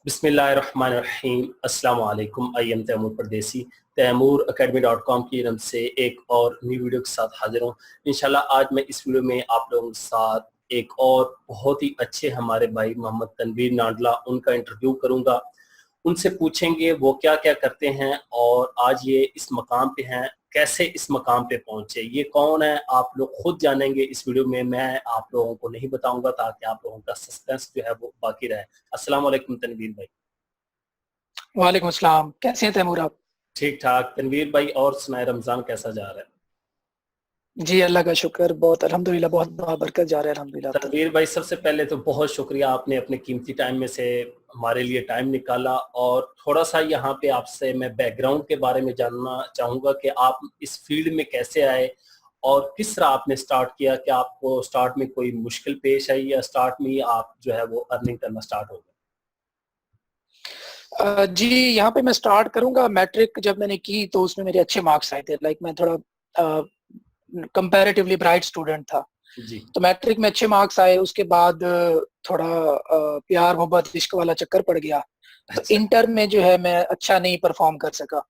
बिस्मिल्लाहिर्रहमानिर्रहीम। अस्सलाम वालेकुम। आई एम तैमूर परदेसी। तैमूर academy.com की तरफ से एक और नई वीडियो के साथ हाजिर हूँ। इंशाल्लाह आज मैं इस वीडियो में आप लोगों के साथ एक और बहुत ही अच्छे हमारे भाई मोहम्मद तनवीर नाडला उनका इंटरव्यू करूँगा। उनसे पूछेंगे वो क्या क्या करते हैं और आज ये इस मकाम पे हैं, कैसे इस मकाम पे पहुंचे, ये कौन है, आप लोग खुद जानेंगे इस वीडियो में। मैं आप लोगों को नहीं बताऊंगा ताकि आप लोगों का सस्पेंस जो है वो बाकी रहे। अस्सलाम वालेकुम तनवीर भाई। वालेकुम अस्सलाम। कैसे हैं तैमूर आप? ठीक ठाक तनवीर भाई, और सुनाए रमजान कैसा जा रहा है? जी अल्लाह का शुक्र, बहुत अल्हम्दुलिल्लाह, बहुत बरकत जा रहा है अल्हम्दुलिल्लाह अब तक। तनवीर भाई, सबसे पहले तो बहुत शुक्रिया, आपने अपने कीमती टाइम में से हमारे लिए टाइम निकाला। और थोड़ा सा यहाँ पे आपसे मैं बैकग्राउंड के बारे में जानना चाहूँगा कि आप इस फील्ड में कैसे आए और किस तरह आपने स्टार्ट किया। कि आपको स्टार्ट में कोई मुश्किल पेश आई या स्टार्ट में ही आप जो है वो अर्निंग करना स्टार्ट हो गए? जी, यहाँ पे मैं स्टार्ट करूँगा। मैट्रिक जब मैंने की तो उसमें मेरे अच्छे मार्क्स आए थे। मैं थोड़ा कंपैरेटिवली ब्राइट स्टूडेंट था। जी तो मैट्रिक में अच्छे मार्क्स आए, उसके बाद थोड़ा प्यार मोहब्बत इश्क वाला चक्कर पड़ गया। तो अच्छा। इंटर में जो है मैं अच्छा नहीं परफॉर्म कर सका।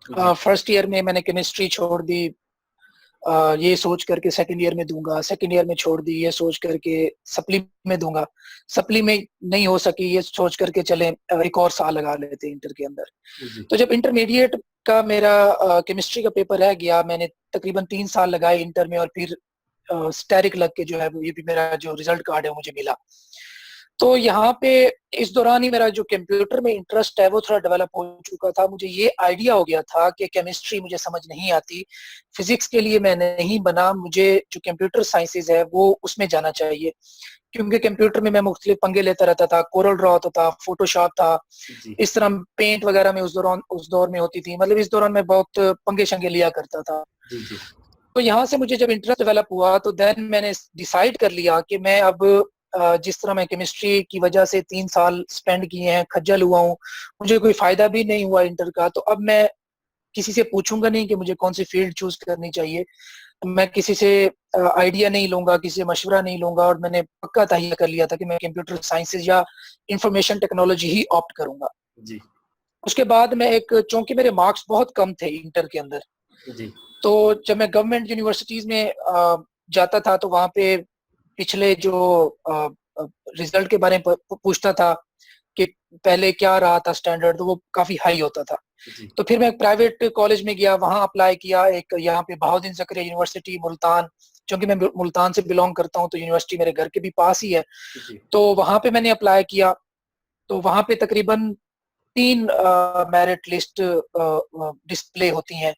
जी फर्स्ट ईयर में मैंने केमिस्ट्री छोड़ दी, ये सोच करके सेकंड ईयर में दूंगा। सेकंड ईयर में छोड़ दी ये सोच करके सप्ली में दूंगा। सप्ली में नहीं हो सकी ये सोच करके चले एक और साल लगा लेते इंटर के अंदर। जी तो जब इंटरमीडिएट का मेरा केमिस्ट्री का पेपर रह गया, मैंने तकरीबन 3 साल लगाए इंटर में, और फिर स्टेरिक लग के जो है ये भी मेरा जो रिजल्ट कार्ड है मुझे मिला। तो यहाँ पे इस दौरान ही मेरा जो कंप्यूटर में इंटरेस्ट है वो थोड़ा डेवलप हो चुका था। मुझे ये आइडिया हो गया था कि केमिस्ट्री मुझे समझ नहीं आती, फिजिक्स के लिए मैं नहीं बना, मुझे जो कंप्यूटर साइंसेज है वो उसमें जाना चाहिए। क्योंकि कंप्यूटर में मैं मुख्तलिफ पंगे लेता रहता था, कोरल ड्रॉ होता था, फोटोशॉप था, जी इस तरह पेंट वगैरह में उस दौर में होती थी। मतलब इस दौरान मैं बहुत पंगे शंगे लिया करता था। जी जी तो यहाँ से मुझे जब इंटरेस्ट डेवलप हुआ तो देन मैंने डिसाइड कर लिया कि मैं अब जिस तरह मैं केमिस्ट्री की वजह से 3 साल स्पेंड किए हैं, खज्जल हुआ हूँ, मुझे कोई फायदा भी नहीं हुआ इंटर का, तो अब मैं किसी से पूछूंगा नहीं कि मुझे कौन सी फील्ड चूज करनी चाहिए। मैं किसी से आइडिया नहीं लूंगा, किसी से मशवरा नहीं लूंगा, और मैंने पक्का तय कर लिया था कि मैं कंप्यूटर साइंसेज या इंफॉर्मेशन टेक्नोलॉजी ही ऑप्ट करूंगा। जी उसके बाद मैं एक, चूंकि मेरे मार्क्स बहुत कम थे इंटर के अंदर, जी तो जब मैं गवर्नमेंट यूनिवर्सिटीज में जाता था तो वहां पे पिछले जो रिजल्ट के बारे में पूछता था कि पहले क्या रहा था स्टैंडर्ड, तो वो काफी हाई होता था। जी तो फिर मैं एक प्राइवेट कॉलेज में गया, वहां अप्लाई किया, एक यहाँ पे बहाउद्दीन जकरिया यूनिवर्सिटी मुल्तान। क्योंकि मैं मुल्तान से बिलोंग करता हूँ तो यूनिवर्सिटी मेरे घर के भी पास ही है। जी तो वहां पे मैंने अप्लाई किया। तो वहां पे तकरीबन 3 मेरिट लिस्ट डिस्प्ले होती हैं,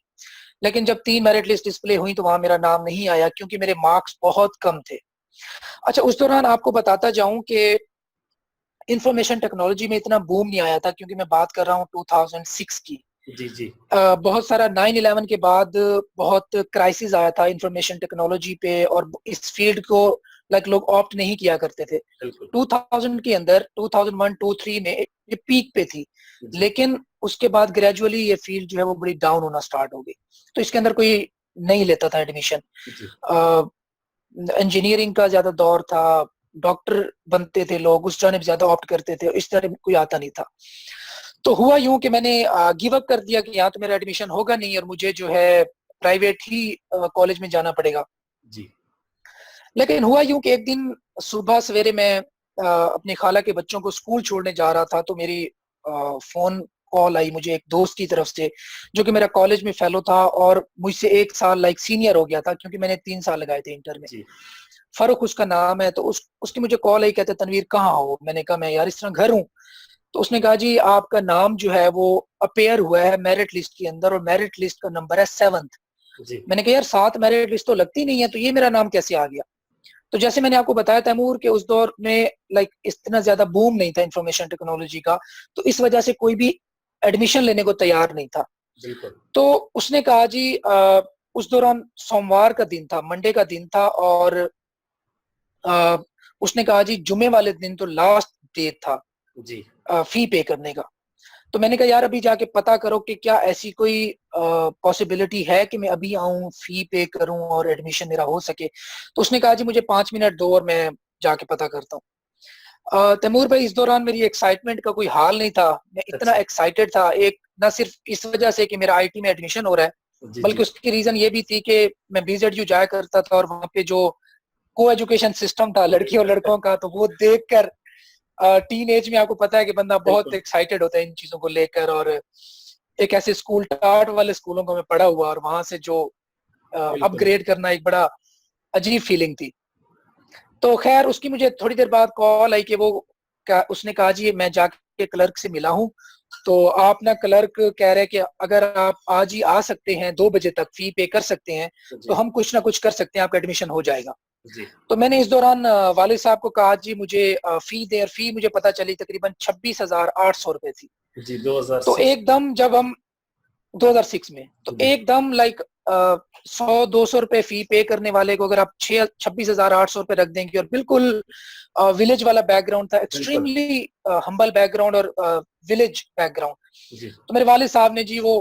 लेकिन जब 3 मेरिट लिस्ट डिस्प्ले हुई तो वहां मेरा नाम नहीं आया क्योंकि मेरे मार्क्स बहुत कम थे। अच्छा, उस दौरान आपको बताता जाऊं कि इंफॉर्मेशन टेक्नोलॉजी में इतना बूम नहीं आया था, क्योंकि मैं बात कर रहा हूँ 2006 की। जी जी बहुत सारा 9/11 के बाद बहुत क्राइसिस आया था इंफॉर्मेशन टेक्नोलॉजी पे, और इस फील्ड को लोग ऑप्ट नहीं किया करते थे। बिल्कुल 2000 के अंदर 2001 2 3 में ये पीक पे थी, जी लेकिन उसके बाद ग्रेजुअली ये फील्ड जो है वो बड़ी डाउन होना स्टार्ट हो गई। तो इसके अंदर कोई नहीं लेता था एडमिशन। जी इंजीनियरिंग का ज्यादा दौर था, डॉक्टर बनते थे लोग, उस जानिब ज्यादा ऑप्ट करते थे, इस तरह कोई आता नहीं था। तो हुआ यूं कि मैंने गिव अप कर दिया कि यहाँ तो मेरा एडमिशन होगा नहीं और मुझे जो है प्राइवेट ही कॉलेज में जाना पड़ेगा। जी लेकिन हुआ यूं कि एक दिन सुबह सवेरे मैं अपनी खाला के बच्चों को स्कूल छोड़ने जा रहा था, तो मेरी फोन कॉल आई मुझे एक दोस्त की तरफ से, जो कि मेरा कॉलेज में फेलो था और मुझसे 1 साल सीनियर हो गया था, क्योंकि मैंने 3 साल लगाए थे इंटर में। जी फरुख उसका नाम है। तो उसकी मुझे कॉल आई, कहते तनवीर कहाँ हो? मैंने कहा मैं यार इस तरह घर हूँ। तो उसने कहा जी आपका नाम जो है वो अपेयर हुआ है मेरिट लिस्ट के अंदर, और मेरिट लिस्ट का नंबर है 7th। जी मैंने कहा यार 7 मेरिट लिस्ट तो लगती नहीं है, तो ये मेरा नाम कैसे आ गया? तो जैसे मैंने आपको बताया तैमूर के उस दौर में इतना ज्यादा बूम नहीं था इंफॉर्मेशन टेक्नोलॉजी का, तो इस वजह से कोई भी एडमिशन लेने को तैयार नहीं था। बिल्कुल तो उसने कहा जी उस दौरान सोमवार का दिन था, मंडे का दिन था, और आ, उसने कहा जी जुमे वाले दिन तो लास्ट डेट था जी फी पे करने का। तो मैंने कहा यार अभी जाके पता करो कि क्या ऐसी कोई पॉसिबिलिटी है कि मैं अभी आऊं, फी पे करूं और एडमिशन मेरा हो सके। तो उसने कहा जी मुझे 5 मिनट दो और मैं जाके पता करता हूँ। तैमूर भाई, इस दौरान मेरी एक्साइटमेंट का कोई हाल नहीं था। मैं इतना अच्छा। एक्साइटेड था, एक ना सिर्फ इस वजह से कि मेरा आईटी में एडमिशन हो रहा है, जी बल्कि जी। उसकी रीजन ये भी थी कि मैं बीजेडयू जाया करता था और वहाँ पे जो को एजुकेशन सिस्टम था लड़की और लड़कों का, तो वो देखकर टीन एज में आपको पता है कि बंदा बहुत बिल्कुल एक्साइटेड होता है इन चीजों को लेकर। और एक ऐसे स्कूल, टाट वाले स्कूलों को मैं पढ़ा हुआ, और वहां से जो बिल्कुल। अपग्रेड करना एक बड़ा अजीब फीलिंग थी। तो खैर, उसकी मुझे थोड़ी देर बाद कॉल आई कि उसने कहा जी मैं जाके क्लर्क से मिला हूँ, तो आप ना, क्लर्क कह रहे हैं कि अगर आप आज ही आ सकते हैं 2 बजे तक, फी पे कर सकते हैं, तो जी हम कुछ ना कुछ कर सकते हैं, आपका एडमिशन हो जाएगा। जी तो मैंने इस दौरान वालिद साहब को कहा जी मुझे फी दें, और फी मुझे पता चली तकरीबन 26,800 रुपए थी। जी। तो 2006 में। एकदम जब हम 2006 में, तो जी एकदम लाइक 100-200 रुपए फी पे करने वाले को अगर आप 26,800 रुपए रख देंगे, और बिल्कुल विलेज वाला बैकग्राउंड था, बिल्कुल। एक्सट्रीमली हम्बल बैकग्राउंड और विलेज बैकग्राउंड। जी तो मेरे वालिद साहब ने जी वो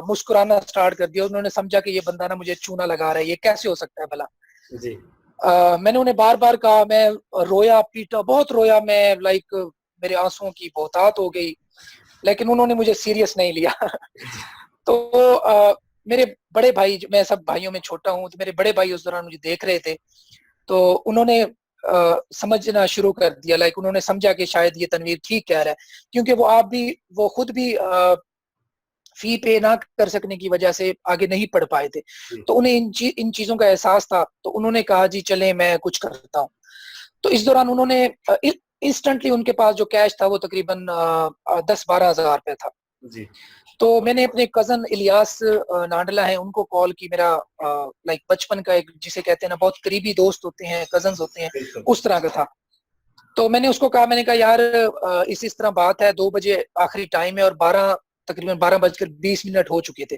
मुस्कुराना स्टार्ट कर दिया। उन्होंने समझा कि ये बंदा ना मुझे चूना लगा रहा है, ये कैसे हो सकता है भला। जी मैंने उन्हें बार बार कहा, मैं रोया पीटा, बहुत रोया मैं, लाइक मेरे आंसुओं की बहुतात हो गई, लेकिन उन्होंने मुझे सीरियस नहीं लिया। जी। तो मेरे बड़े भाई, मैं सब भाइयों में छोटा हूँ, तो मेरे बड़े भाई उस दौरान मुझे देख रहे थे, तो उन्होंने समझना शुरू कर दिया, लाइक उन्होंने समझा कि शायद ये तनवीर ठीक कह रहा है, क्योंकि वो खुद भी फी पे ना कर सकने की वजह से आगे नहीं पढ़ पाए थे। जी तो उन्हें इन चीजों का एहसास था, तो उन्होंने कहा जी चले मैं कुछ करता हूँ। तो इस दौरान उन्होंने इंस्टेंटली, उनके पास जो कैश था वो तकरीबन 10-12 हज़ार रुपये था। जी। तो मैंने अपने कजन इलियास नांडला है, उनको कॉल की। मेरा लाइक बचपन का एक, जिसे कहते हैं ना, बहुत करीबी दोस्त होते हैं, कजन्स होते हैं, बिल्कुल। उस तरह का था। तो मैंने उसको कहा, मैंने कहा यार इस तरह बात है, 2 बजे आखिरी टाइम है, और तकरीबन 12:20 हो चुके थे।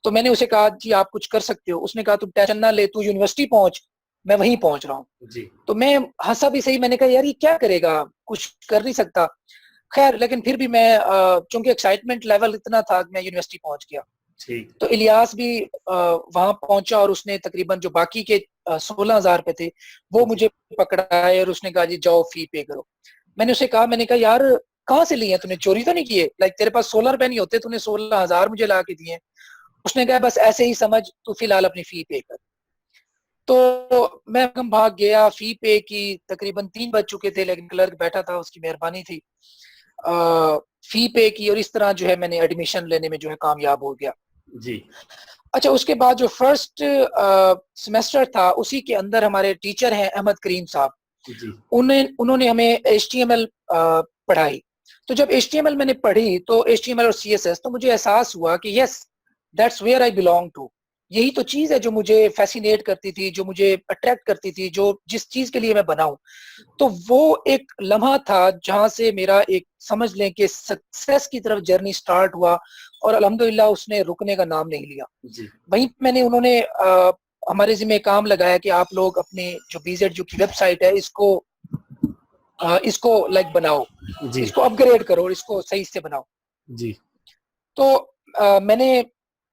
तो मैंने उसे कहा जी आप कुछ कर सकते हो। उसने कहा तू टेंशन ना ले, तू यूनिवर्सिटी पहुंच, मैं वहीं पहुंच रहा हूँ। जी तो मैं हंसा भी सही, मैंने कहा यार ये क्या करेगा, कुछ कर नहीं सकता। खैर, लेकिन फिर भी मैं चूंकि एक्साइटमेंट लेवल इतना था कि मैं यूनिवर्सिटी पहुंच गया। ठीक। तो इलियास भी वहां पहुंचा, और उसने तकरीबन जो बाकी के 16,000 रुपए थे वो जी मुझे पकड़ाए, और उसने कहा जी जाओ फी पे करो। मैंने उसे कहा, मैंने कहा यार कहाँ से लिए, तूने चोरी तो नहीं किए, लाइक तेरे पास 16 रुपए नहीं होते, तूने 16,000 मुझे ला के दिए। उसने कहा बस ऐसे ही समझ, तू फिलहाल अपनी फी पे कर। तो मैं हम भाग गया, फी पे की, तकरीबन 3 बज चुके थे, लेकिन क्लर्क बैठा था, उसकी मेहरबानी थी। फी पे की, और इस तरह जो है मैंने एडमिशन लेने में जो है कामयाब हो गया। जी अच्छा, उसके बाद जो फर्स्ट सेमेस्टर था, उसी के अंदर हमारे टीचर हैं अहमद करीम साहब, जी। उन्होंने हमें HTML पढ़ाई। तो जब HTML मैंने पढ़ी, तो HTML और CSS, तो मुझे एहसास हुआ कि yes, that's where I belong to. यही तो चीज है जो मुझे फैसिनेट करती थी, जो मुझे अट्रैक्ट करती थी, जो जिस चीज के लिए मैं बना हूं। तो वो एक लम्हा था जहां से मेरा एक, समझ लें कि सक्सेस की तरफ जर्नी स्टार्ट हुआ, और अल्हम्दुलिल्लाह उसने रुकने का नाम नहीं लिया। जी वहीं मैंने उन्होंने हमारे जिम्मे काम लगाया कि आप लोग अपने जो बीजेड जो की वेबसाइट है, इसको लाइक बनाओ, जी इसको अपग्रेड करो, और इसको सही से बनाओ। जी। तो मैंने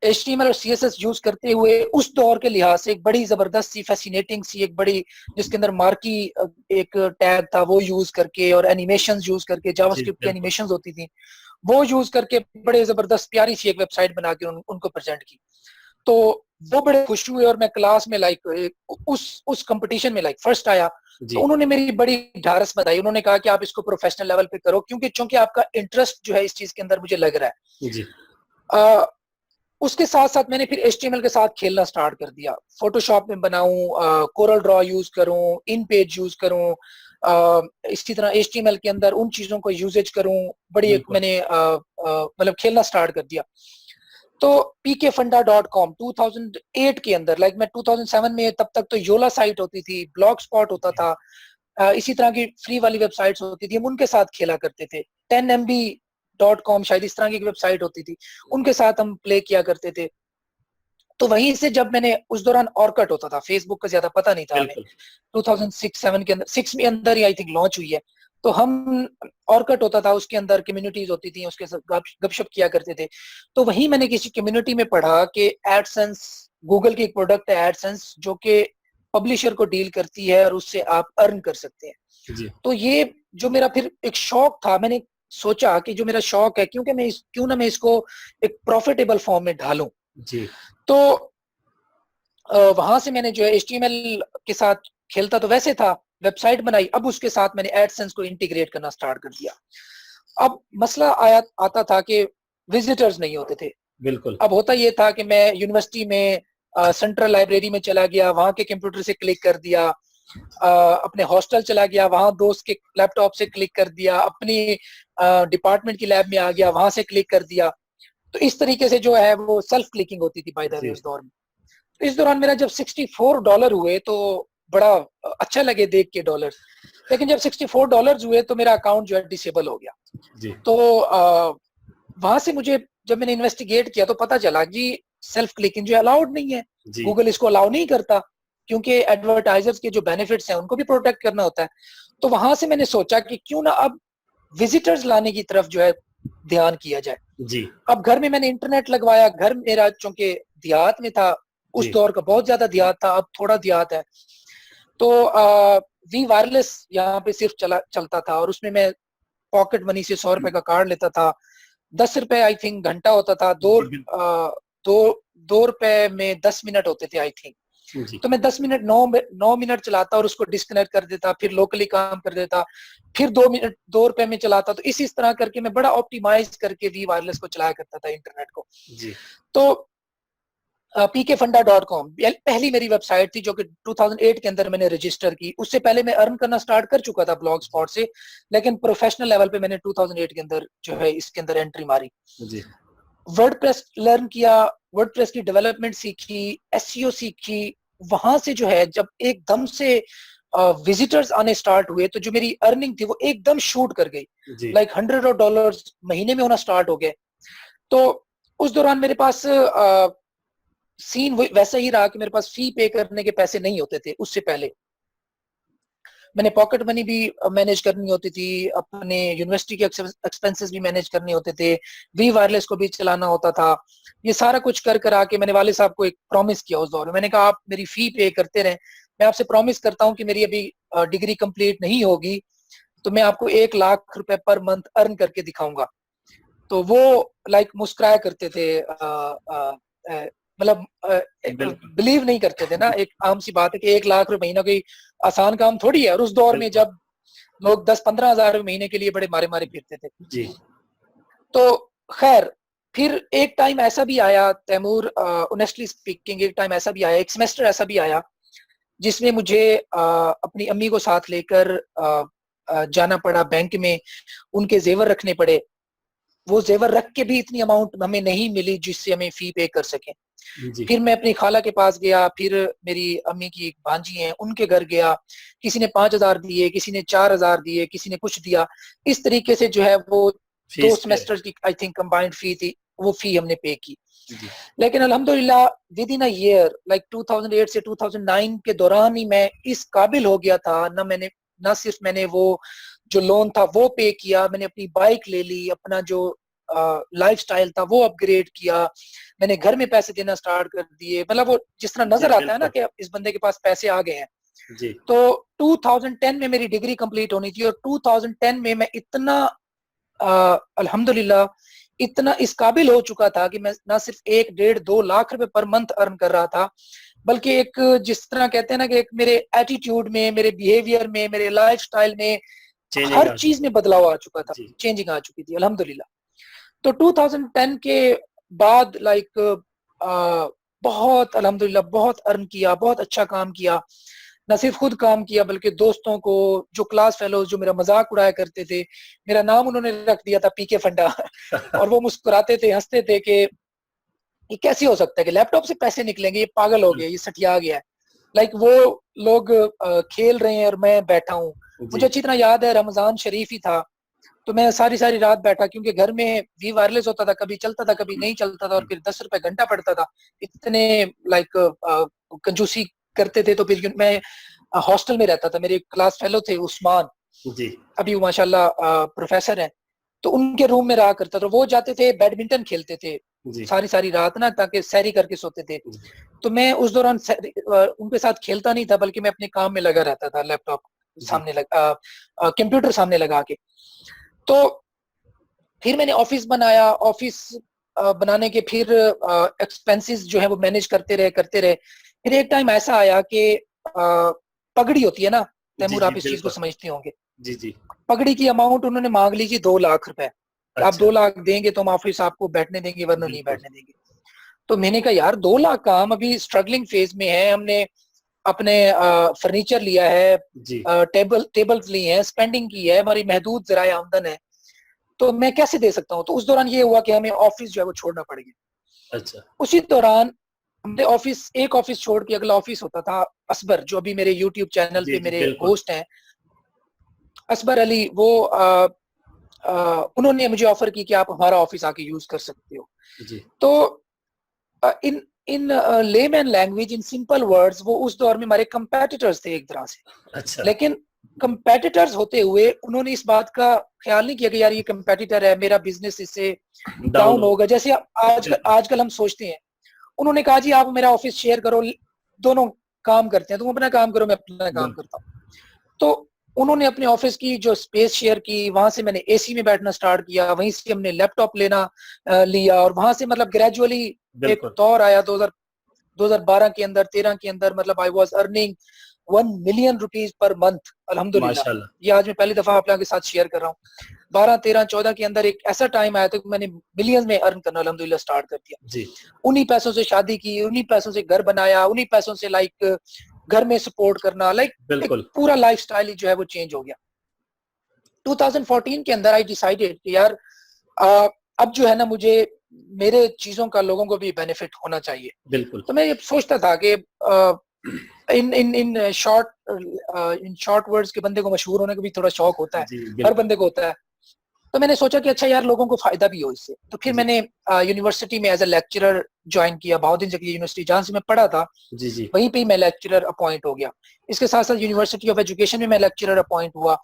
HTML और CSS यूज करते हुए उस दौर के लिहाज से एक बड़ी जबरदस्त सी, फैसिनेटिंग सी, एक बड़ी, जिसके अंदर मार्की एक टैग था, वो यूज करके, और एनिमेशंस यूज करके, जी जावास्क्रिप्ट की बिल्कुल। एनिमेशंस होती थी, वो यूज करके बड़े जबरदस्त प्यारी सी एक वेबसाइट बना के उनको प्रेजेंट की। तो वो बड़े खुश हुए, और मैं क्लास में लाइक उस कंपटीशन में लाइक फर्स्ट आया। तो जी उन्होंने मेरी बड़ी ढारस बधाई, उन्होंने कहा कि आप इसको प्रोफेशनल लेवल पे करो, क्योंकि चूंकि आपका इंटरेस्ट जो है इस चीज के अंदर मुझे लग रहा जी है। उसके साथ साथ मैंने फिर HTML के साथ खेलना स्टार्ट कर दिया, फोटोशॉप में बनाऊं, कोरल ड्रॉ यूज करूं, इन पेज यूज करूं, इसी तरह HTML के अंदर उन चीजों को यूजेज करूं। बड़ी एक बिल्कुल। मैंने मतलब खेलना स्टार्ट कर दिया। तो pkfunda.com 2008 के अंदर, लाइक मैं 2007 में, तब तक तो योला साइट होती थी, ब्लॉग स्पॉट होता था, इसी तरह की फ्री वाली वेबसाइट्स होती थी, हम उनके साथ खेला करते थे। 10mb.com शायद इस तरह की वेबसाइट होती थी, उनके साथ हम प्ले किया करते थे। तो वहीं से जब मैंने, उस दौरान ऑर्कट होता था, फेसबुक का ज्यादा पता नहीं था हमें, बिल्कुल। 2006-7 के अंदर, 6 में अंदर ही आई थिंक लॉन्च हुई है। तो हम, ऑर्कट होता था, उसके अंदर कम्युनिटीज होती थी, उसके साथ गपशप किया करते थे। तो वहीं मैंने किसी कम्युनिटी में पढ़ा कि एडसेंस, गूगल की एक प्रोडक्ट है एडसेंस, जो कि पब्लिशर को डील करती है और उससे आप अर्न कर सकते हैं। जी तो ये जो मेरा फिर एक शौक था, मैंने सोचा कि जो मेरा शौक है, क्यों ना मैं इसको एक प्रॉफिटेबल फॉर्म में ढालूं। जी तो वहां से मैंने जो है HTML के साथ खेलता तो वैसे था, वेबसाइट बनाई, अब उसके साथ मैंने एडसेंस को इंटीग्रेट करना स्टार्ट कर दिया। अब मसला आता था कि विजिटर्स नहीं होते थे। बिल्कुल। अब होता ये था कि मैं यूनिवर्सिटी में सेंट्रल लाइब्रेरी में चला गया, वहां के कंप्यूटर से क्लिक कर दिया, अपने हॉस्टल चला गया, वहां दोस्त के लैपटॉप से क्लिक कर दिया, अपनी डिपार्टमेंट की लैब में आ गया, वहां से क्लिक कर दिया। तो इस तरीके से जो है वो सेल्फ क्लिकिंग होती थी बाय द वे जी उस दौर में। तो इस दौरान मेरा जब $64 हुए तो बड़ा अच्छा लगे देख के डॉलर, लेकिन जब $64 हुए तो मेरा अकाउंट जो है डिसेबल हो गया। जी तो वहां से मुझे, जब मैंने इन्वेस्टिगेट किया तो पता चला कि सेल्फ क्लिकिंग जो अलाउड नहीं है, जी गूगल इसको अलाउ नहीं करता, क्योंकि एडवर्टाइजर्स के जो बेनिफिट्स हैं उनको भी प्रोटेक्ट करना होता है। तो वहां से मैंने सोचा कि क्यों ना अब विजिटर्स लाने की तरफ जो है ध्यान किया जाए। जी अब घर में मैंने इंटरनेट लगवाया, घर मेरा चूंकि देहात में था, उस जी दौर का बहुत ज्यादा देहात था, अब थोड़ा देहात है। तो वी वायरलेस यहाँ पे सिर्फ चलता था, और उसमें मैं पॉकेट मनी से $100 का कार्ड लेता था। ₹10 आई थिंक घंटा होता था, जी बिल्कुल। दो दो रुपए में 10 मिनट होते थे आई थिंक। जी तो मैं 10 मिनट 9 मिनट चलाता और उसको डिस्कनेक्ट कर देता, फिर लोकली काम कर देता, फिर 2 मिनट ₹2 में चलाता। तो इस तरह करके मैं बड़ा ऑप्टिमाइज करके वी वायरलेस को चलाया करता था, इंटरनेट को। जी तो pkfunda.com पहली मेरी वेबसाइट थी, जो कि 2008 के अंदर मैंने रजिस्टर की। उससे पहले मैं अर्न करना स्टार्ट कर चुका था ब्लॉग स्पॉट से, लेकिन प्रोफेशनल लेवल पे मैंने 2008 के अंदर जो है इसके अंदर एंट्री मारी। जी वर्डप्रेस लर्न किया, वर्डप्रेस की डेवलपमेंट सीखी, एसईओ सीखी। वहां से जो है जब एकदम से विजिटर्स आने स्टार्ट हुए तो जो मेरी अर्निंग थी वो एकदम शूट कर गई, जी लाइक $100 महीने में होना स्टार्ट हो गए। तो उस दौरान मेरे पास सीन वैसा ही रहा कि मेरे पास फी पे करने के पैसे नहीं होते थे। उससे पहले मैंने पॉकेट मनी भी मैनेज करनी होती थी, अपने यूनिवर्सिटी के एक्सपेंसेस भी मैनेज करने होते थे, वी वायरलेस को भी चलाना होता था। ये सारा कुछ कर आके मैंने वाले साहब को एक प्रॉमिस किया उस दौर में। मैंने कहा आप मेरी फी पे करते रहें, मैं आपसे प्रॉमिस करता हूँ कि मेरी अभी डिग्री कंप्लीट नहीं होगी तो मैं आपको ₹1,00,000 पर मंथ अर्न करके दिखाऊंगा। तो वो लाइक मुस्कुराया करते थे, मतलब बिल्कुल बिलीव नहीं करते थे ना। एक आम सी बात है कि ₹1,00,000 महीना कोई आसान काम थोड़ी है, और उस दौर में बिल्कुल। जब लोग 10-15 हजार महीने के लिए बड़े मारे मारे फिरते थे। जी तो खैर, फिर एक टाइम ऐसा भी आया तैमूर, ऑनेस्टली स्पीकिंग, एक टाइम ऐसा भी आया, एक सेमेस्टर ऐसा भी आया जिसमें मुझे अपनी अम्मी को साथ लेकर जाना पड़ा बैंक में, उनके जेवर रखने पड़े। वो जेवर रख के भी इतनी अमाउंट हमें नहीं मिली जिससे हमें फी पे कर सकें। जी फिर मैं अपनी खाला के पास गया, फिर मेरी अम्मी की एक भांजी हैं उनके घर गया, किसी ने 5,000 दिए, किसी ने 4,000 दिए, किसी ने कुछ दिया। इस तरीके से जो है वो दो फीस पे। सेमेस्टर की आई थिंक कंबाइंड फी थी, वो फी हमने पे की। जी लेकिन अल्हम्दुलिल्लाह with in a year, like 2008 से 2009 के दौरान ही मैं इस काबिल हो गया था ना। ना सिर्फ मैंने वो जो लोन था वो पे किया, मैंने अपनी बाइक ले ली, अपना जो लाइफस्टाइल था वो अपग्रेड किया, मैंने घर में पैसे देना स्टार्ट कर दिए। मतलब वो जिस तरह जी नजर आता है ना बिल्कुल। कि इस बंदे के पास पैसे आ गए हैं। जी तो 2010 में मेरी डिग्री कंप्लीट होनी थी, और 2010 में मैं इतना अल्हम्दुलिल्लाह इतना इस काबिल हो चुका था कि मैं ना सिर्फ 1, 1.5, 2 लाख रुपए पर मंथ अर्न कर रहा था, बल्कि एक जिस तरह कहते हैं ना कि एक मेरे एटीट्यूड में, मेरे बिहेवियर में, मेरे लाइफस्टाइल में, चेंजिंग हर आ चीज चुकी। में बदलाव आ चुका था, जी चेंजिंग आ चुकी थी अल्हम्दुलिल्लाह। तो 2010 के बाद लाइक बहुत अल्हम्दुलिल्लाह बहुत अर्न किया, बहुत अच्छा काम किया। न सिर्फ खुद काम किया बल्कि दोस्तों को, जो क्लास फेलोज जो मेरा मजाक उड़ाया करते थे, मेरा नाम उन्होंने रख दिया था पीके फंडा और वो मुस्कुराते थे, हंसते थे कि ये कैसे हो सकता है कि लैपटॉप से पैसे निकलेंगे, ये पागल हो गया, ये सठिया गया है। लाइक वो लोग खेल रहे हैं और मैं बैठा हूँ। मुझे जी अच्छी तरह याद है रमजान शरीफ ही था, तो मैं सारी सारी रात बैठा, क्योंकि घर में वी वायरलेस होता था, कभी चलता था कभी नहीं चलता था, और फिर ₹10 घंटा पड़ता था। इतने लाइक कंजूसी करते थे। तो फिर मैं हॉस्टल में रहता था, मेरे क्लास फेलो थे उस्मान, जी अभी वो माशाल्लाह प्रोफेसर हैं, तो उनके रूम में रहा करता था। वो जाते थे बैडमिंटन खेलते थे, जी, सारी रात ना, ताकि सैरी करके सोते थे। जी, तो मैं उस दौरान उनके साथ खेलता नहीं था, बल्कि मैं अपने काम में लगा रहता था, लैपटॉप जी, सामने कंप्यूटर सामने लगा के। तो फिर मैंने ऑफिस बनाया, ऑफिस बनाने के फिर एक्सपेंसेस जो है वो मैनेज करते रहे। फिर एक टाइम ऐसा आया कि पगड़ी होती है ना, जी, तैमूर जी, आप इस चीज को बिल्कुल। समझते होंगे। जी, जी। पगड़ी की अमाउंट उन्होंने मांग ली जी 2 लाख रुपए। आप अच्छा, 2 लाख देंगे तो हम ऑफिस आपको बैठने देंगे, वरना नहीं बिल्कुल। बैठने देंगे। तो मैंने कहा यार 2 लाख का, हम अभी स्ट्रगलिंग फेज में है, हमने अपने फर्नीचर लिया है, जी, टेबल्स लिए हैं, स्पेंडिंग की है, हमारी महदूद जराए आमदन है, तो मैं कैसे दे सकता हूँ। तो उस दौरान ये हुआ कि हमें ऑफिस जो है वो छोड़ना पड़ गया। अच्छा। उसी दौरान हमने एक ऑफिस छोड़ के अगला ऑफिस होता था असबर, जो अभी मेरे यूट्यूब चैनल जी, पे जी, मेरे बिल्कुल। होस्ट हैं, असबर अली। वो उन्होंने मुझे ऑफर की कि आप हमारा ऑफिस आके यूज कर सकते हो। जी, तो in in layman language, in simple words, वो उस दौर में हमारे कंपेटिटर्स थे एक तरह से। अच्छा, लेकिन कंपेटिटर्स होते हुए उन्होंने इस बात का ख्याल नहीं किया कि यार ये कंपेटिटर है, मेरा बिजनेस इससे डाउन डाउन हो होगा, जैसे बिल्कुल, आजकल हम सोचते हैं। उन्होंने कहा जी आप मेरा ऑफिस शेयर करो, दोनों काम करते हैं, तुम अपना काम करो, मैं अपना काम बिल्कुल। करता हूँ। तो उन्होंने अपने ऑफिस की जो स्पेस शेयर की, वहां से मैंने एसी में बैठना स्टार्ट किया, वहीं से हमने लैपटॉप लेना लिया, और वहां से मतलब ग्रेजुअली एक बिल्कुल, दौर आया 2012 के अंदर, 13 के अंदर, मतलब I was earning 1 million rupees per month, अल्हम्दुलिल्लाह। माशाल्लाह। ये आज मैं पहली दफा आप लोगों के साथ शेयर कर रहा हूँ। 12, 13, 14 के अंदर एक ऐसा टाइम आया था कि मैंने मिलियंस में अर्न करना अल्हम्दुलिल्लाह स्टार्ट कर दिया। जी, उन्हीं पैसों से शादी की, उन्हीं पैसों से घर बनाया, उन्हीं पैसों से लाइक घर में सपोर्ट करना, लाइक एक बिल्कुल। पूरा लाइफस्टाइल जो है वो चेंज हो गया। 2014 के अंदर आई डिसाइडेड कि यार अब जो है ना, मुझे मेरे चीजों का लोगों को भी बेनिफिट होना चाहिए। बिल्कुल। तो मैं ये सोचता था कि इन शॉर्ट वर्ड्स के बंदे को मशहूर होने का भी थोड़ा शौक होता है, जी, हर बिल्कुल। बंदे को होता है। तो मैंने सोचा कि अच्छा यार लोगों को फायदा भी हो इससे। तो फिर जी, मैंने यूनिवर्सिटी में एज ए लेक्चरर ज्वाइन किया, बहाउद्दीन जकिया यूनिवर्सिटी जहां से मैं पढ़ा था, जी, जी, वहीं पे ही मैं लेक्चरर अपॉइंट हो गया। इसके साथ साथ यूनिवर्सिटी ऑफ एजुकेशन में मैं लेक्चरर अपॉइंट हुआ।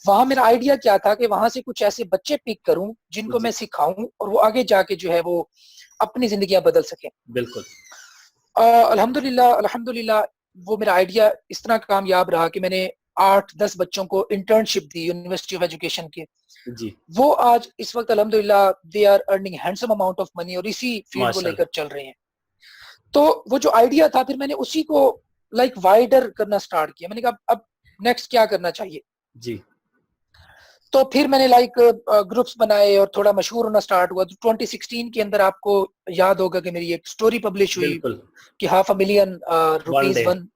वहां मेरा आइडिया क्या था कि वहां से कुछ ऐसे बच्चे पिक करूं जिनको जी, मैं सिखाऊं, और वो आगे जाके जो है वो अपनी जिंदगियां बदल सकें। बिल्कुल। अल्हम्दुलिल्लाह अल्हम्दुलिल्लाह, वो मेरा आइडिया इस तरह कामयाब रहा कि मैंने 8-10 बच्चों को इंटर्नशिप दी यूनिवर्सिटी ऑफ एजुकेशन के। जी, वो आज इस वक्त अल्हम्दुलिल्लाह they are earning handsome amount of money, और इसी फील्ड को माशाल्लाह। लेकर चल रहे हैं। तो वो जो आइडिया था, फिर मैंने उसी को लाइक वाइडर करना स्टार्ट किया। मैंने कहा अब नेक्स्ट क्या करना चाहिए। जी, तो फिर मैंने लाइक ग्रुप्स बनाए और थोड़ा मशहूर होना स्टार्ट हुआ। तो 2016 के अंदर आपको याद होगा कि मेरी एक स्टोरी पब्लिश हुई बिल्कुल। कि ₹500,000 one rupees day. One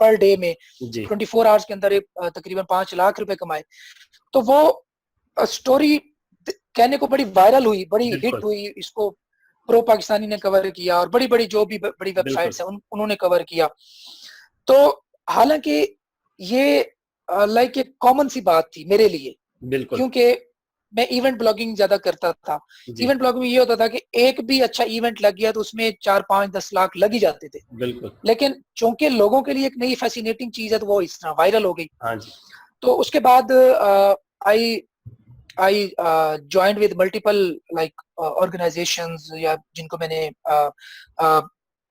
per day में जी, 24 आवर्स के अंदर तकरीबन 5 लाख रुपए कमाए। तो वो स्टोरी कहने को बड़ी वायरल हुई, बड़ी हिट बिल्कुल, हुई। इसको प्रो पाकिस्तानी ने कवर किया, और बड़ी बड़ी जो भी बड़ी बिल्कुल, वेबसाइट्स हैं उन्होंने कवर किया। तो हालांकि ये लाइक एक कॉमन सी बात थी मेरे लिए, बिल्कुल। क्योंकि मैं इवेंट ब्लॉगिंग ज्यादा करता था। जी, इवेंट ब्लॉगिंग में ये होता था कि एक भी अच्छा इवेंट लग गया तो उसमें 4, 5, 10 लाख लग ही जाते थे। बिल्कुल। लेकिन चूंकि लोगों के लिए एक नई फैसिनेटिंग चीज है, तो वो इस तरह वायरल हो गई। हाँ जी। तो उसके बाद I I joined with multiple like organisations, या जिनको मैंने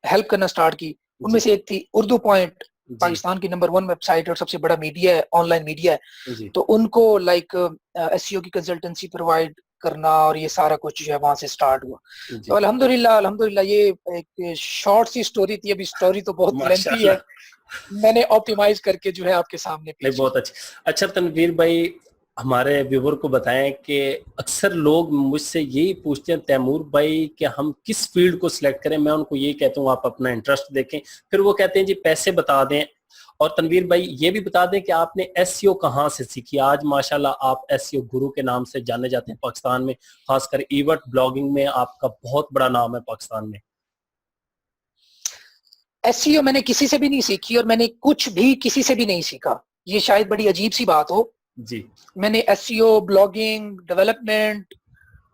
हेल्प करना स्टार्ट की। उनमें जी, से एक थी उर्दू पॉइंट, जी, पाकिस्तान की नंबर 1 वेबसाइट और सबसे बड़ा मीडिया है, ऑनलाइन मीडिया है। जी, तो उनको लाइक एसईओ की कंसल्टेंसी प्रोवाइड करना, और ये सारा कुछ जो है वहां से स्टार्ट हुआ। तो जी, अल्हम्दुलिल्लाह अल्हम्दुलिल्लाह, ये एक शॉर्ट सी स्टोरी थी। अभी स्टोरी तो बहुत लेंथी है, माशाल्लाह। मैंने ऑप्टिमाइज करके जो है आपके सामने नहीं, पेश की। बहुत अच्छी। अच्छा तनवीर भाई, हमारे व्यूवर को बताएं कि अक्सर लोग मुझसे यही पूछते हैं तैमूर भाई कि हम किस फील्ड को सिलेक्ट करें। मैं उनको ये कहता हूँ आप अपना इंटरेस्ट देखें, फिर वो कहते हैं जी पैसे बता दें। और तनवीर भाई ये भी बता दें कि आपने एसईओ कहाँ से सीखी। आज माशाल्लाह आप एसईओ गुरु के नाम से जाने जाते हैं पाकिस्तान में, खासकर इवेंट ब्लॉगिंग में आपका बहुत बड़ा नाम है पाकिस्तान में। एसईओ मैंने किसी से भी नहीं सीखी, और मैंने कुछ भी किसी से भी नहीं सीखा। ये शायद बड़ी अजीब सी बात हो। जी, मैंने एसईओ, ब्लॉगिंग, डेवलपमेंट,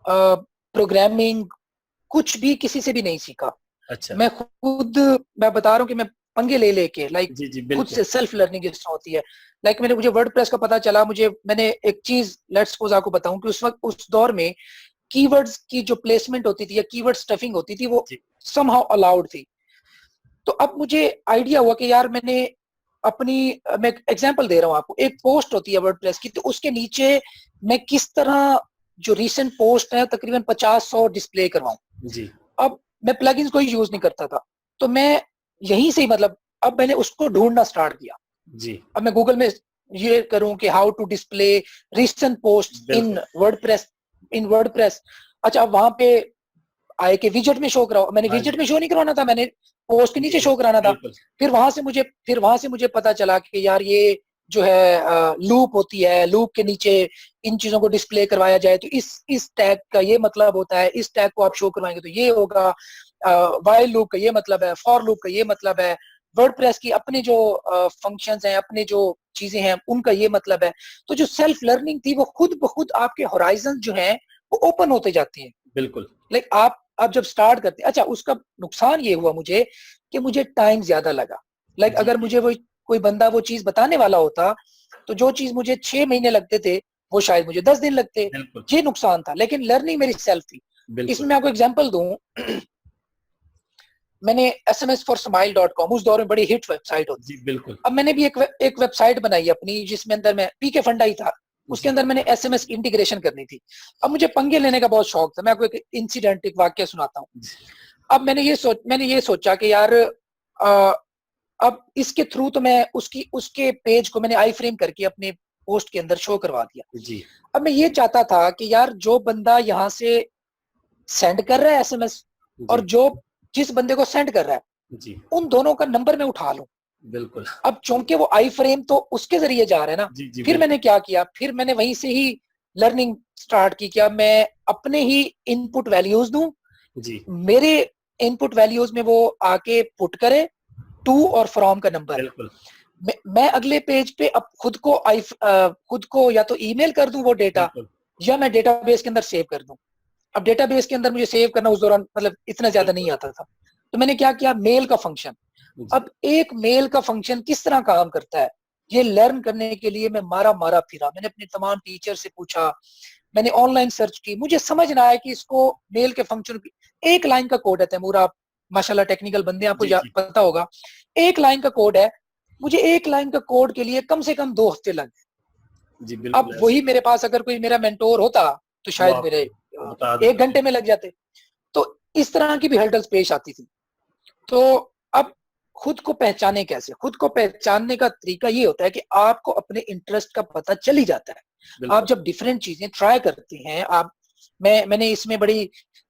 प्रोग्रामिंग, कुछ भी किसी से भी नहीं सीखा। अच्छा। मैं खुद, मैं बता रहा हूँ कि मैं पंगे ले लेके लाइक जी, जी, खुद बिल्कुल। से सेल्फ लर्निंग जिस तरह होती है। लाइक मुझे वर्डप्रेस का पता चला, मैंने एक चीज लेट्स सपोज आपको बताऊं कि उस वक्त उस दौर में कीवर्ड्स की जो प्लेसमेंट होती थी या कीवर्ड स्टफिंग होती थी वो जी समहाउ अलाउड थी। तो अब मुझे आइडिया हुआ कि यार मैंने अपनी, मैं एग्जांपल दे रहा हूँ आपको, एक पोस्ट होती है वर्डप्रेस की, तो उसके नीचे मैं किस तरह जो रीसेंट पोस्ट है तकरीबन 50-100 डिस्प्ले करवाऊं। जी अब मैं प्लगइन्स कोई यूज नहीं करता था, तो मैं यहीं से ही मतलब अब मैंने उसको ढूंढना स्टार्ट किया। जी अब मैं गूगल में ये करूं कि how to display recent post बिल्कुल इन वर्डप्रेस। अच्छा, अब वहां पे आए कि विजेट में शो कराओ, मैंने हाँ विजेट जी में शो नहीं करवाना था, मैंने पोस्ट के नीचे जी शो कराना था। बिल्कुल फिर वहां से मुझे पता चला कि यार ये जो है लूप होती है, लूप के नीचे इन चीजों को डिस्प्ले करवाया जाए तो इस टैग का ये मतलब होता है, इस टैग को आप शो करवाएंगे तो ये होगा, वाइल लूप का ये मतलब है, फॉर लूप का ये मतलब है, वर्डप्रेस की अपने जो फंक्शंस हैं, अपने जो चीजें हैं उनका ये मतलब है। तो जो सेल्फ लर्निंग थी वो खुद ब खुद आपके होराइजन जो हैं वो ओपन होते जाते हैं। बिल्कुल लाइक आप जब स्टार्ट करते हैं, अच्छा उसका नुकसान ये हुआ मुझे कि मुझे टाइम ज्यादा लगा। लाइक जी अगर जी मुझे वो कोई बंदा वो चीज बताने वाला होता तो जो चीज मुझे 6 महीने लगते थे वो शायद मुझे 10 दिन लगते। बिल्कुल ये नुकसान था, लेकिन लर्निंग मेरी सेल्फ थी। बिल्कुल इसमें मैं आपको एग्जांपल दूं, मैंने sms4smile.com, उस दौर में बड़ी हिट वेबसाइट होती जी थी। बिल्कुल अब मैंने भी एक वेबसाइट बनाई अपनी जिसमें अंदर मैं पीके फंडा ही था, उसके जी अंदर मैंने एसएमएस इंटीग्रेशन करनी थी। अब मुझे पंगे लेने का बहुत शौक था। मैं आपको एक इंसिडेंट, एक वाक्य सुनाता हूँ। जी अब मैंने ये सोचा कि यार अ, अब इसके थ्रू तो मैं उसके पेज को मैंने आई फ्रेम करके अपने पोस्ट के अंदर शो करवा दिया। जी अब मैं ये चाहता था कि यार जो बंदा यहाँ से सेंड कर रहा है एसएमएस और जी जो जिस बंदे को सेंड कर रहा है, जी उन दोनों का नंबर मैं उठा लूं। बिल्कुल अब चूंकि वो आई फ्रेम तो उसके जरिए जा रहा है ना, जी जी फिर मैंने बिल्कुल क्या किया, फिर मैंने वहीं से ही लर्निंग स्टार्ट की। क्या मैं अपने ही इनपुट वैल्यूज दूं, जी मेरे इनपुट वैल्यूज में वो आके पुट करे टू और फ्रॉम का नंबर। बिल्कुल मैं अगले पेज पे अब खुद को या तो ईमेल कर दूं वो डेटा, बिल्कुल या मैं डेटाबेस के अंदर सेव कर दूं। अब डेटाबेस के अंदर मुझे सेव करना उस दौरान मतलब इतना ज्यादा नहीं बिल्कुल आता था, तो मैंने क्या किया, मेल का फंक्शन। जी अब एक मेल का फंक्शन किस तरह काम करता है, ये लर्न करने के लिए मैं मारा मारा फिरा, मैंने अपने तमाम टीचर से पूछा, मैंने ऑनलाइन सर्च की, मुझे समझ ना आया कि इसको मेल के फंक्शन की एक लाइन का कोड है। तैमूर, आप माशाल्लाह टेक्निकल बंदे, आपको जी जी पता होगा, एक लाइन का कोड है। मुझे एक लाइन का कोड के लिए कम से कम 2 हफ्ते लग गए। जी अब बिल्कुल ऐसे वही मेरे पास अगर कोई मेरा मेंटोर होता तो वो शायद मेरे आपको बता 1 घंटे देते में लग जाते। तो इस तरह की भी हर्डल्स पेश आती थी। तो अब खुद को पहचाने कैसे, खुद को पहचानने का तरीका ये होता है कि आपको अपने इंटरेस्ट का पता चल ही जाता है। आप बिल्कुल जब डिफरेंट चीजें ट्राई करते हैं, आप मैंने इसमें बड़ी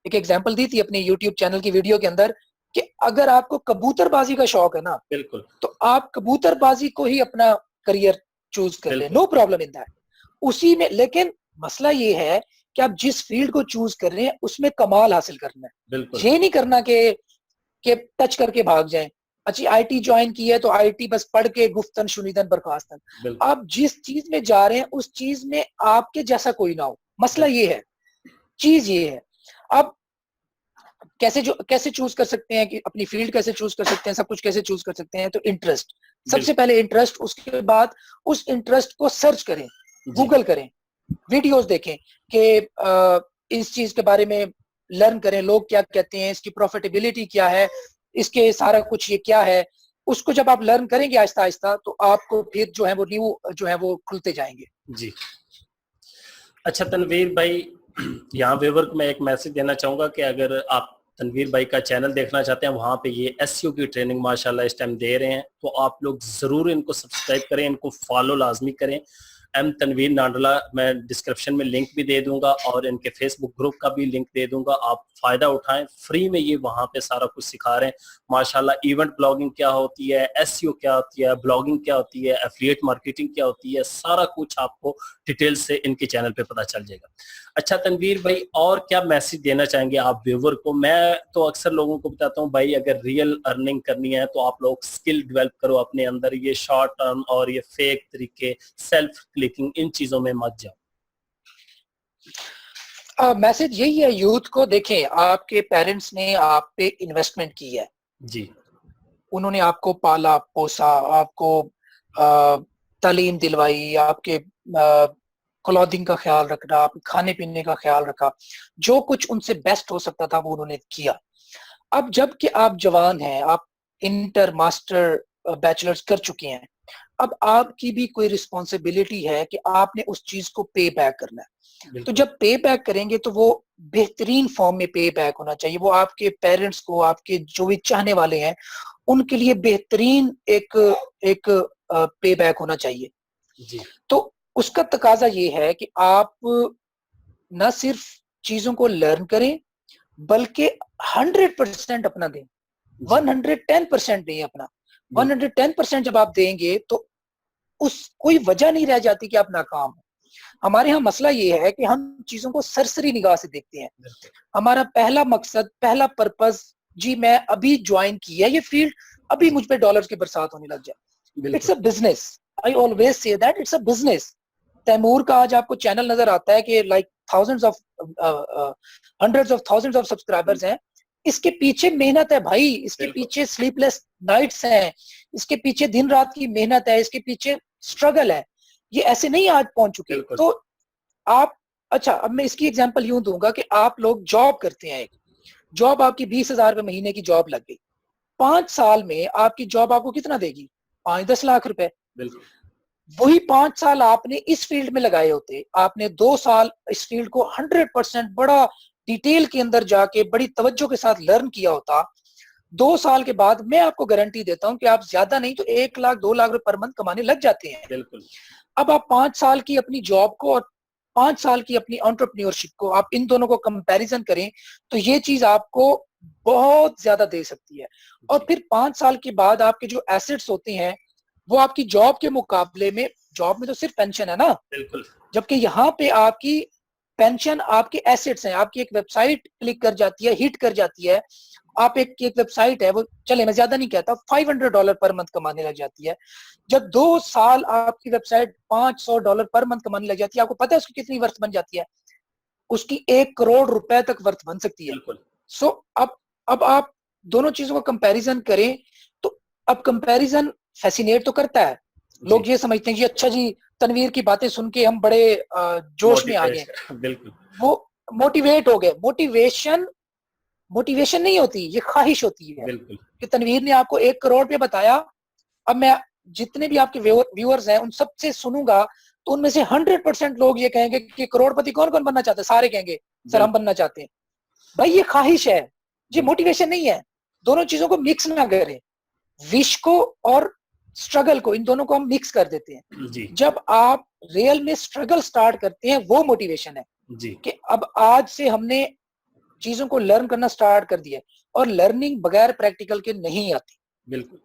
एक एग्जांपल दी थी अपने यूट्यूब चैनल की वीडियो के अंदर कि अगर आपको कबूतरबाजी का शौक है ना, बिल्कुल तो आप कबूतरबाजी को ही अपना करियर चूज कर लें, बिल्कुल नो प्रॉब्लम इन दैट। उसी में, लेकिन मसला ये है कि आप जिस फील्ड को चूज कर रहे हैं उसमें कमाल हासिल करना है। बिल्कुल ये नहीं करना कि टच करके भाग जाएं। अच्छी आईटी ज्वाइन की है तो आईटी बस पढ़ के गुफ्तन शुनिदन बर्खास्तन। बिल्कुल आप जिस चीज में जा रहे हैं उस चीज में आपके जैसा कोई ना हो, मसला बिल्कुल ये है, चीज ये है। आप कैसे चूज कर सकते हैं कि अपनी फील्ड कैसे चूज कर सकते हैं, सब कुछ कैसे चूज कर सकते हैं, तो इंटरेस्ट, सबसे बिल्कुल पहले इंटरेस्ट, उसके बाद उस इंटरेस्ट को सर्च करें, जी गूगल करें, वीडियोस देखें कि इस चीज के बारे में लर्न करें, लोग क्या कहते हैं, इसकी प्रॉफिटेबिलिटी क्या है, इसके सारा कुछ ये क्या है। उसको जब आप लर्न करेंगे आहिस्ता आहिस्ता तो आपको फिर जो है वो न्यू जो है वो खुलते जाएंगे। जी अच्छा तनवीर भाई, यहाँ व्यूवर को मैं एक मैसेज देना चाहूंगा कि अगर आप तनवीर भाई का चैनल देखना चाहते हैं, वहाँ पे ये एसईओ की ट्रेनिंग माशाल्लाह इस टाइम दे रहे हैं, तो आप लोग ज़रूर इनको सब्सक्राइब करें, इनको फॉलो लाजमी करें। एम तनवीर नांडला, मैं डिस्क्रिप्शन में लिंक भी दे दूंगा और इनके फेसबुक ग्रुप का भी लिंक दे दूंगा। आप फ़ायदा उठाएं, फ्री में ये वहाँ पे सारा कुछ सिखा रहे हैं माशाल्लाह। इवेंट ब्लॉगिंग क्या होती है, एसईओ क्या होती है, ब्लॉगिंग क्या होती है, एफिलिएट मार्केटिंग क्या होती है, सारा कुछ आपको डिटेल से इनके चैनल पे पता चल जाएगा। अच्छा तनवीर भाई, और क्या मैसेज देना चाहेंगे आप व्यूवर को? मैं तो अक्सर लोगों को बताता हूँ भाई, अगर रियल अर्निंग करनी है तो आप लोग स्किल डेवलप करो अपने अंदर, ये शॉर्ट टर्म और ये फेक तरीके, सेल्फ क्लिकिंग, इन चीजों में मत जाओ। मैसेज यही है यूथ को, देखें आपके पेरेंट्स ने आप पे इन्वेस्टमेंट की है, जी उन्होंने आपको पाला पोसा, आपको तालीम दिलवाई, आपके क्लॉथिंग का ख्याल रखना, खाने पीने का ख्याल रखा, जो कुछ उनसे बेस्ट हो सकता था वो उन्होंने किया। अब जबकि आप जवान हैं, आप इंटर, मास्टर, बैचलर्स कर चुके हैं, अब आपकी भी कोई रिस्पॉन्सिबिलिटी है कि आपने उस चीज को पे बैक करना है। तो बिल्कुल जब पे बैक करेंगे तो वो बेहतरीन फॉर्म में पे बैक होना चाहिए। वो आपके पेरेंट्स को, आपके जो भी चाहने वाले हैं, उनके लिए बेहतरीन एक एक पे बैक होना चाहिए। जी तो उसका तकाजा ये है कि आप न सिर्फ चीजों को लर्न करें, बल्कि 100% अपना दें। जी 110% नहीं अपना, बिल्कुल 110% जब आप देंगे तो उस कोई वजह नहीं रह जाती कि आप नाकाम हो। हमारे यहाँ मसला ये है कि हम चीजों को सरसरी निगाह से देखते हैं। बिल्कुल हमारा पहला मकसद, पहला पर्पस, जी मैं अभी ज्वाइन किया ये फील्ड, अभी जी मुझ पे डॉलर्स की बरसात होने लग जाए। इट्स बिल्कुल a business. I always say that it's a business. Taimur का आज आपको चैनल नजर आता है कि like thousands of, hundreds of thousands of subscribers हैं। इसके पीछे मेहनत है भाई, इसके बिल्कुल पीछे स्लीपलेस नाइट्स हैं, इसके पीछे दिन रात की मेहनत है, इसके पीछे स्ट्रगल है। ये ऐसे नहीं आज पहुंच चुके। बिल्कुल तो आप, अच्छा अब मैं इसकी एग्जांपल यूं दूंगा कि आप लोग जॉब करते हैं, एक जॉब आपकी 20,000 महीने की जॉब लग गई, 5 साल में आपकी जॉब आपको कितना देगी? 5-10 लाख रुपए। बिल्कुल वही 5 साल आपने इस फील्ड में लगाए होते, आपने 2 साल इस फील्ड को 100% बड़ा डिटेल के अंदर जाके बड़ी तवज्जो के साथ लर्न किया होता, 2 साल के बाद मैं आपको गारंटी देता हूं कि आप ज्यादा नहीं तो 1 लाख 2 लाख रुपए पर मंथ कमाने लग जाते हैं। बिल्कुल अब आप 5 साल की अपनी जॉब को और 5 साल की अपनी एंटरप्रेन्योरशिप को, आप इन दोनों को कंपैरिजन करें तो ये चीज आपको बहुत ज्यादा दे सकती है। और जी फिर 5 साल के बाद आपके जो एसेट्स होते हैं वो आपकी जॉब के मुकाबले में, जॉब में तो सिर्फ पेंशन है ना, बिल्कुल जबकि यहाँ पे आपकी पेंशन आपके एसेट्स हैं। आपकी एक वेबसाइट क्लिक कर जाती है, हिट कर जाती है, आप एक वेबसाइट है वो, चले मैं ज्यादा नहीं कहता, $500 पर मंथ कमाने लग जाती है। जब 2 साल आपकी वेबसाइट $500 पर मंथ कमाने लग जाती है, आपको पता है उसकी कितनी वर्थ बन जाती है? उसकी 1 करोड़ रुपए तक वर्थ बन सकती है। बिल्कुल सो अब आप दोनों चीजों का कंपैरिजन करें तो अब कंपैरिजन फैसिनेट तो करता है। जी लोग ये समझते हैं कि अच्छा जी, तनवीर की बातें सुन के हम बड़े जोश में आ गए, मोटिवेशन बिल्कुल वो मोटिवेट हो गए। मोटिवेशन मोटिवेशन नहीं होती, ये ख्वाहिश होती है बिल्कुल कि तनवीर ने आपको 1 करोड़ पे बताया। अब मैं जितने भी आपके व्यूअर्स हैं उन सबसे सुनूंगा तो उनमें से 100% लोग ये कहेंगे कि करोड़पति कौन कौन बनना चाहते हैं? सारे कहेंगे सर हम बिल्कुल बनना चाहते हैं। भाई ये ख्वाहिश है, ये बिल्कुल मोटिवेशन नहीं है। दोनों चीजों को मिक्स ना करें, विश को और स्ट्रगल को, इन दोनों को हम मिक्स कर देते हैं। जी जब आप रियल में स्ट्रगल स्टार्ट करते हैं वो मोटिवेशन है जी कि अब आज से हमने चीजों को लर्न करना स्टार्ट कर दिया। और लर्निंग बगैर प्रैक्टिकल के नहीं आती। बिल्कुल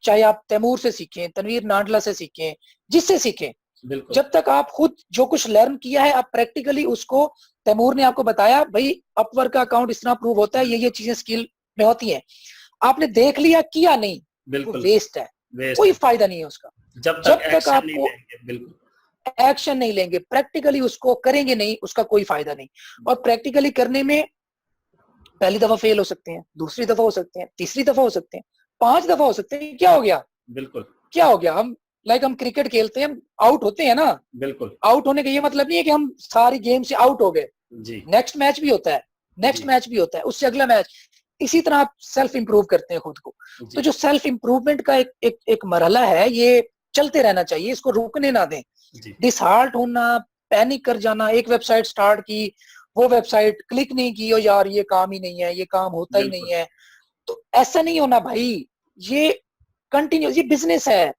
चाहे आप तैमूर से सीखें, तनवीर नाडला से सीखें, जिससे सीखें, बिल्कुल जब तक आप खुद जो कुछ लर्न किया है आप प्रैक्टिकली उसको, तैमूर ने आपको बताया भाई अपवर्क का अकाउंट इस तरह प्रूव होता है, ये चीजें स्किल में होती हैं, आपने देख लिया, किया नहीं, वो बिल्कुल वेस्ट है, वेस्ट कोई है फायदा नहीं है उसका। जब तक जब तक एक्शन नहीं आपको लेंगे बिल्कुल एक्शन नहीं लेंगे, प्रैक्टिकली उसको करेंगे नहीं, उसका कोई फायदा नहीं। और प्रैक्टिकली करने में पहली दफा फेल हो सकते हैं, दूसरी दफा हो सकते हैं, तीसरी दफा हो सकते हैं, 5 दफा हो सकते हैं। क्या हो गया? बिल्कुल क्या हो गया? हम क्रिकेट खेलते हैं, हम आउट होते हैं ना। बिल्कुल आउट होने का ये मतलब नहीं है कि हम सारी गेम से आउट हो गए। जी नेक्स्ट मैच भी होता है, नेक्स्ट जी मैच भी होता है, उससे अगला मैच। इसी तरह आप सेल्फ इंप्रूव करते हैं खुद को। तो जी जो सेल्फ इंप्रूवमेंट का एक मरहला है, ये चलते रहना चाहिए, इसको रुकने ना दें। जी डिसहार्ट होना, पैनिक कर जाना, एक वेबसाइट स्टार्ट की, वो वेबसाइट क्लिक नहीं की, और यार ये काम ही नहीं है, ये काम होता ही बिल्कुल नहीं है, तो ऐसा नहीं होना भाई। ये कंटिन्यू, ये बिजनेस है।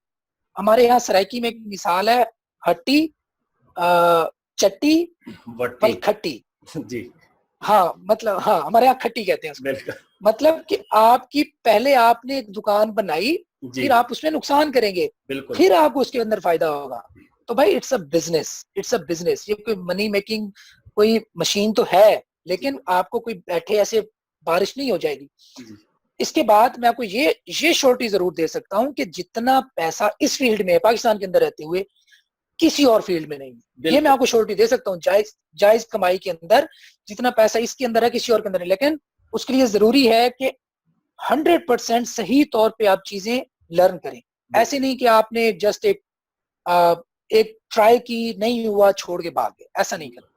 हमारे यहाँ सराइकी में एक मिसाल है, हट्टी, चट्टी, वट्टी फल खट्टी। जी हाँ मतलब, हाँ हमारे यहाँ खट्टी कहते हैं उसको। बिल्कुल मतलब कि आपकी, पहले आपने एक दुकान बनाई, जी फिर आप उसमें नुकसान करेंगे, बिल्कुल फिर आपको उसके अंदर फायदा होगा। तो भाई it's a business, it's a business. ये कोई मनी मेकिंग कोई मशीन तो है, जी लेकिन आपको कोई बैठे ऐसे बारिश नहीं हो जाएगी। जी इसके बाद मैं आपको ये श्योरिटी जरूर दे सकता हूँ कि जितना पैसा इस फील्ड में है पाकिस्तान के अंदर रहते हुए, किसी और फील्ड में नहीं है। ये मैं बिल्कुल आपको श्योरिटी दे सकता हूँ, जायज जायज कमाई के अंदर जितना पैसा इसके अंदर है किसी और के अंदर है। लेकिन उसके लिए जरूरी है कि 100% सही तौर पे आप चीजें लर्न करें। ऐसे बिल्कुल नहीं कि आपने जस्ट एक ट्राई की, नहीं हुआ, छोड़ के भाग गए, ऐसा नहीं करना।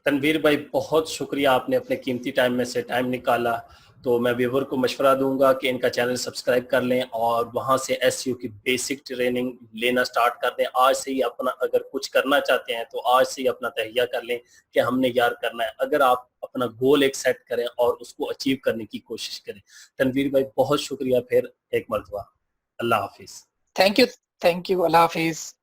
तनवीर भाई बहुत शुक्रिया, आपने अपने कीमती टाइम में से टाइम निकाला। तो मैं व्यूवर को मशवरा दूंगा कि इनका चैनल सब्सक्राइब कर लें और वहां से एसईओ की बेसिक ट्रेनिंग लेना स्टार्ट कर दें। आज से ही अपना अगर कुछ करना चाहते हैं तो आज से ही अपना तहिया कर लें कि हमने यार करना है। अगर आप अपना गोल एक सेट करें और उसको अचीव करने की कोशिश करें। तनवीर भाई बहुत शुक्रिया, फिर एक मरतबा। अल्लाह हाफिज। थैंक यू, थैंक यू, अल्लाह हाफिज।